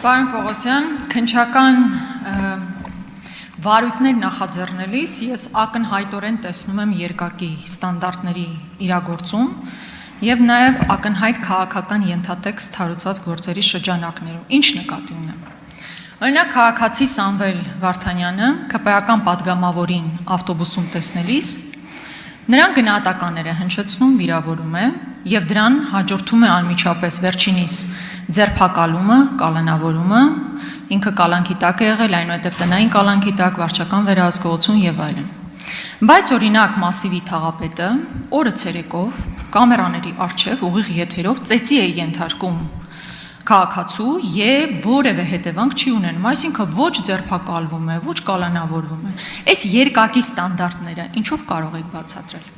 Պարոն Պողոսյան, քննչական վարույթներ նախաձեռնելիս ես ակնհայտորեն տեսնում եմ երկակի ստանդարտների իրագործում եւ նաեւ ակնհայտ քաղաքական ենթատեքստ հարուցված գործերի շրջանակներում։ Ինչ նկատի ունեմ։ Օրինակ քաղաքացի Սամվել Վարդանյանը ԿՊ-ական падգամավորին ավտոբուսում տեսնելիս նրան գնահատականներ է հնչեցնում, վիրավորում է եւ դրան հաջորդում է անմիջապես վերջինիս ձերբակալումը, կալանավորումը, ինքը կալանքի տակ է եղել, այնուհետև տնային կալանքի տակ, վարչական վերահսկողություն եւ այլն։ Բայց օրինակ Մասիվի թաղապետը օրը ցերեկով կամերաների առջև ուղիղ եթերով ծեծի է ենթարկում քաղաքացու եւ որևէ հետևանք չի ունենում, այսինքն ոչ ձերբակալվում է, ոչ կալանավորվում է։ Այս երկակի ստանդարտները ինչով կարող եք բացատրել։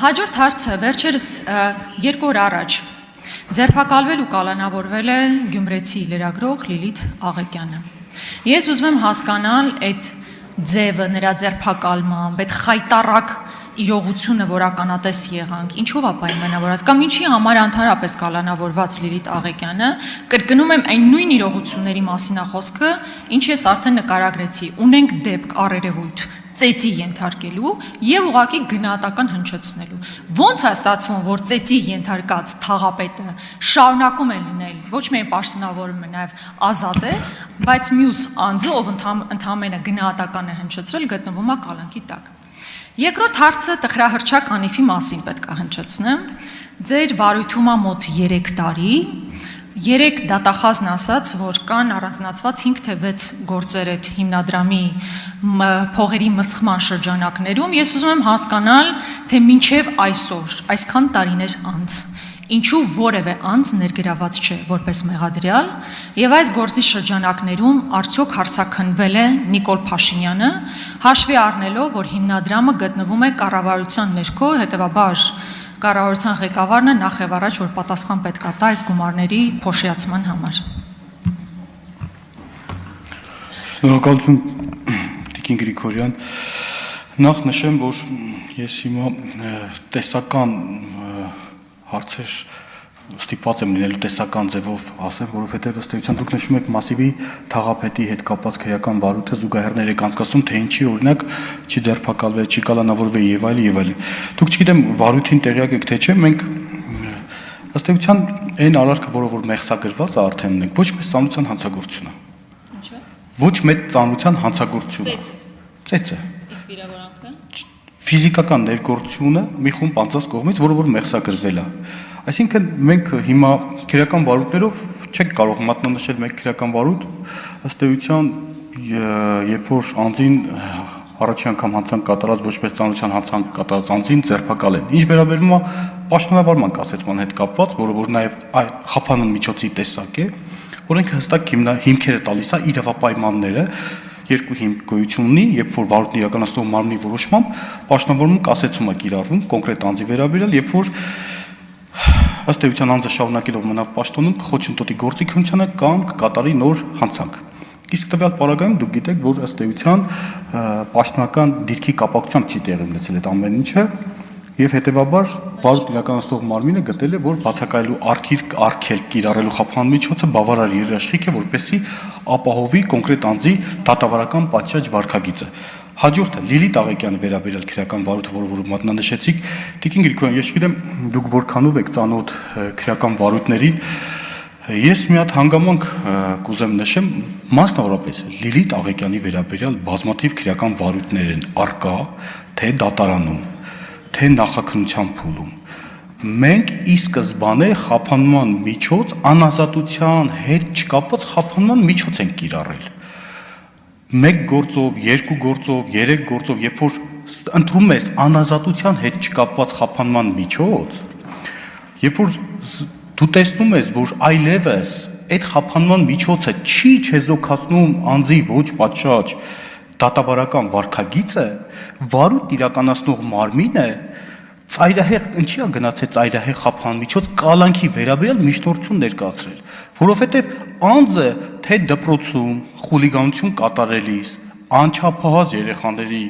Հաջորդ հարցը վերջերս 2 օր առաջ ձերբակալվել ու կալանավորվել է գյումրեցի լրագրող Լիլիթ Աղեկյանը։ Ես ուզում եմ հասկանալ այդ ձևը նրա ձերբակալման, այդ խայտառակ իրողությունը, որ ականատես եղանք, ինչով է պայմանավորված, կամ ինչի համար ընդհանրապես կալանավորված Լիլիթ Աղեկյանը, կրկնում եմ այն նույն իրողությունների մասին է խոսքը, ինչ ես արդեն նկարագրեցի, ունենք դեպք առերևույթ ծեծի ենթարկելու եւ ուղղակի գնահատական հնչեցնելու։ Ոնց է ստացվում, որ ծեծի ենթարկած թաղապետը շարունակում է լինել ոչ միայն պաշտոնավորում է, նաեւ ազատ է, բայց մյուս անձը, ով ընդհանրապես գնահատական է հնչեցրել, գտնվում է կալանքի տակ։ Երկրորդ հարցը տխրահրճակ Անիֆի մասին պետք է հնչեցնեմ։ Ձեր վարույթում է մոտ 3 տարի, 3 դատախազն ասաց, որ կան առանձնացված 5 թե 6 գործեր այդ հիմնադրամի փողերի մսխման շրջանակներում, ես ուզում եմ հասկանալ, թե մինչև այսօր, այսքան տարիներ անց, ինչու որևէ անձ ներգրաված չէ որպես մեղադրյալ, եւ այս գործի շրջանակներում արդյոք հարցաքննվել է Նիկոլ Փաշինյանը, հաշվի առնելով, որ հիմնադրամը գտնվում է կառավարության ներքո, հետեւաբար կառավարության ղեկավարն է նախ եւ առաջ, որ պատասխան պետք է տա այս գումարների փոշիացման համար։ Շնորհակալություն Տիկին Գրիգորյան, նախ նշեմ, որ ես հիմա տեսական հարցեր ստիպված եմ լինելու տեսական ձևով ասեմ, որովհետև ըստ էության դուք նշում եք Մասիվի թաղապետի հետ կապված քրեական վարույթը զուգահեռներ եք անցկացնում, թե ինչի օրինակ չի ձերբակալվել, չի կալանավորվել եւ այլն եւ այլն։ Դուք չգիտեմ վարույթին տեղյակ եք թե չէ, մենք ըստ էության այն արարքը, որ մեղսագրված է արդեն ունենք, ոչ մեծ ծանրության հանցագործություն է։ Ինչա՞։ Ոչ մեծ ծանրության հանցագործություն է։ Ծեծը։ Իսկ վիրավորանքը։ Ֆիզիկական ներգործությունը մի խումբ անձանց կողմից, որը որ մեղսագրվել է։ Այսինքն մենք հիմա քրեական վարույթներով չենք կարող մատնանշել մեկ քրեական վարույթ, ըստ էության, երբ որ անձին առաջին անգամ հանցանք կատարած ոչ մեծ ծանրության հանցանք կատարած անձին ձերբակալեն։ Ինչ վերաբերում է պաշտոնավարման կասեցման հետ կապված, որը որ նաև խափանուն միջոցի տեսակ է, օրենքը հստակ հիմքերը տալիս է իրավապայմանները, երկու հիմք գոյություն ունի, երբ որ վարույթն իրականացնող մարմնի որոշմամբ պաշտոնավորումը կասեցում է կիրառվում կոնկրետ անձի վերաբերյալ, երբ որ ըստ էության անձը շարունակելով մնալ պաշտոնում կխոչընդոտի գործիքությունը կամ կկատարի նոր հանցանք։ Իսկ տվյալ պարագայում դուք գիտեք, որ ըստ էության պաշտոնական դիրքի կապակցությամբ չի տեղի ունեցել այդ ամեն ինչը եւ հետեւաբար վարույթ իրականացնող մարմինը գտել է, որ բացակայելու արգելք կիրառելու խափան միջոցը բավարար երաշխիք է, որպեսզի ապահովի կոնկրետ անձի դատավարական պատշաճ վարքագիծը։ Հաջորդը Լիլիթ Աղեկյանը վերաբերյալ քրեական վարույթը, որը մատնանշեցիք, Տիկին Գրիգորյան, ես չգիտեմ դուք որքանով եք ծանոթ քրեական վարույթներին, ես մի հատ հանգամանք կուզեմ նշեմ, մասնավորապես Լիլիթ Աղեկյանի վերաբերյալ բազմաթիվ քրեական վարույթներ են արկա, թե դատարանում, թե նախաքննության փուլում։ Մենք ի սկզբանե խափանման միջոց, անազատության հետ չկապված խափանման միջոց ենք կիրառել։ Մեկ գործով, երկու գործով, 3 գործով, երբ որ ընտրում ես անազատության հետ չկապված խափանման միջոց, երբ որ դու տեսնում ես, որ այլևս այդ խափանման միջոցը չի չեզոքացնում անձի ոչ պատշաճ դատավարական վարքագիծը, վարույթ իրականացնող մարմինը ծայրահեղ ինչի է գնացել ծայրահեղ խափան միջոց կալանքի վերաբերյալ միջնորդություն ներկայացրել, որովհետև անձը թե դպրոցում խուլիգանություն կատարելիս անչափահաս երեխաների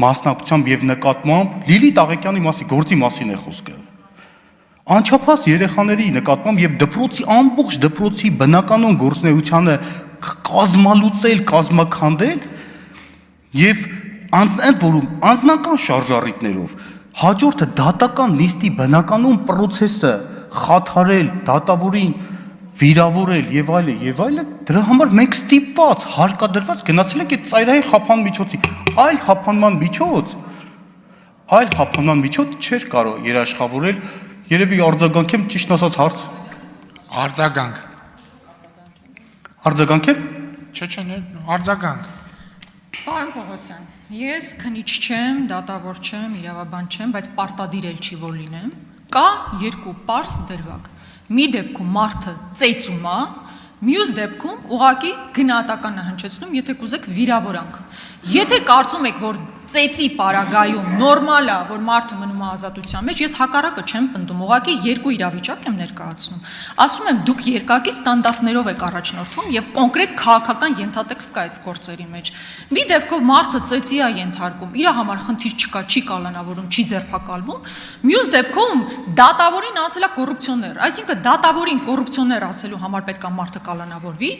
մասնակցությամբ եւ նկատմամբ Լիլիթ Աղեկյանի գործի մասին է խոսքը։ Անչափահաս երեխաների նկատմամբ եւ դպրոցի ամբողջ դպրոցի բնականոն գործունեությանը կազմալուծել, կազմաքանդել եւ ընդ որում անձնական շարժառիթներով հաջորդը դատական նիստի բնականոն process-ը խաթարել, դատավորին վիրավորել եւ այլն, դրա համար մենք ստիպված, հարկադրված գնացել ենք այդ ծայրահեղ խափան միջոցի։ Այլ խափանման միջոց չէր կարող երաշխավորել, երևի արձագանքեմ ճիշտ ասած հարց։ Արձագանք։ Արձագանքեմ։ Չէ, արձագանք։ Պարոն Պողոսյան, ես քնիչ չեմ, դատավոր չեմ, իրավաբան չեմ, բայց պարտադիր էլ չի որ լինեմ։ Կա երկու պարզ դրվագ։ Մի դեպքում մարդը ծեծում է, մյուս դեպքում ուղղակի գնահատականը հնչեցնում, եթե կուզեք վիրավորանք։ Եթե կարծում եք, որ ծեծի պարագայում նորմալ է, որ մարդը մնում է ազատության մեջ, ես հակառակը չեմ պնդում, ուղղակի երկու իրավիճակ եմ ներկայացնում։ Ասում եմ, դուք երկակի ստանդարտներով եք առաջնորդվում եւ կոնկրետ քաղաքական ենթատեքստ կա այդ գործերի մեջ։ Մի դեպքով մարդը ծեծի է ենթարկում, իր համար խնդիր չկա, չի կալանավորում, չի ձերբակալվում։ Մյուս դեպքում դատավորին ասելա կոռուպցիոներ, այսինքն դատավորին կոռուպցիոներ ասելու համար պետք է մարդը կալանավորվի։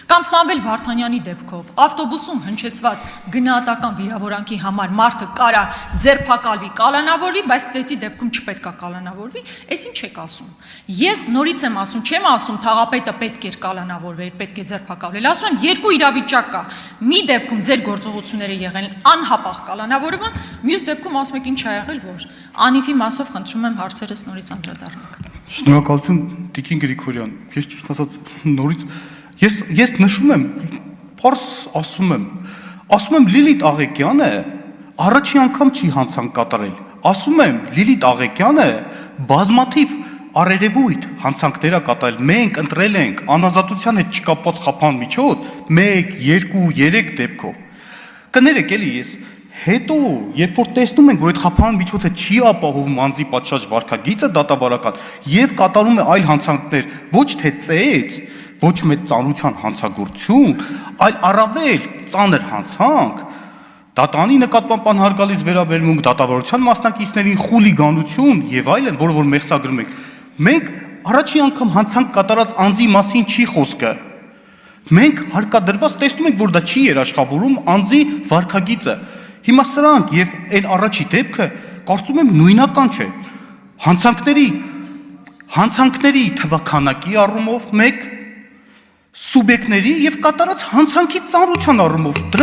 Կամ Սամվել Վարդանյանի դեպքով ավտոբուսում հնչեցված գնահատական վիրավորանքի համար մարդը կարա ձերբակալվի, կալանավորվի, բայց ծեծի դեպքում չպետք է կալանավորվի, այս ինչ եք ասում։ Ես նորից եմ ասում, չեմ ասում թաղապետը պետք էր կալանավորվել, պետք է ձերբակալվել, ասում եմ երկու իրավիճակ կա։ Մի դեպքում ձեր գործողությունները եղել անհապաղ կալանավորումը, մյուս դեպքում ասում եք ինչ ա եղել, որ անիվի մասով խնդրում եմ հարցերս նորից անդրադառնաք։ Շնորհակալություն Տիկին Գրիգորյան։ Ես ճիշտ ասած նորից Ես նշում եմ, փորձ ասում եմ Լիլիթ Աղեկյանը առաջի անգամ չի հանցանք կատարել, ասում եմ Լիլիթ Աղեկյանը բազմաթիվ առերևույթ հանցանքներ ա կատարել, մենք ընտրել ենք անազատության հետ չկապված խափան միջոց 1, 2, 3 դեպքով, կներեք էլի ես, հետո երբ որ տեսնում ենք, որ այդ խափան միջոցը չի ապահովում անձի պատշաճ վարքագիծը դատավարական եւ կատարում է այլ հանցանքներ, ոչ թե ծեծ, ոչ մեծ ծանրության հանցագործություն, այլ առավել ծանր հանցանք, դատանի նկատմամբ անհարգալից վերաբերմունք, դատավարության մասնակիցներին խուլիգանություն եւ այլն, որը որ մեղսագրում ենք, մենք առաջի անգամ հանցանք կատարած անձի մասին չի խոսքը։ Մենք հարկադրված տեսնում ենք, որ դա չի երաշխավորում անձի վարքագիծը։ Հիմա սրանք եւ այն առաջի դեպքը կարծում եմ նույնական չէ։ Հանցանքների թվականակի առումով մեկ սուբյեկտների եւ կատարած հանցանքի ծանրության առումով դրանք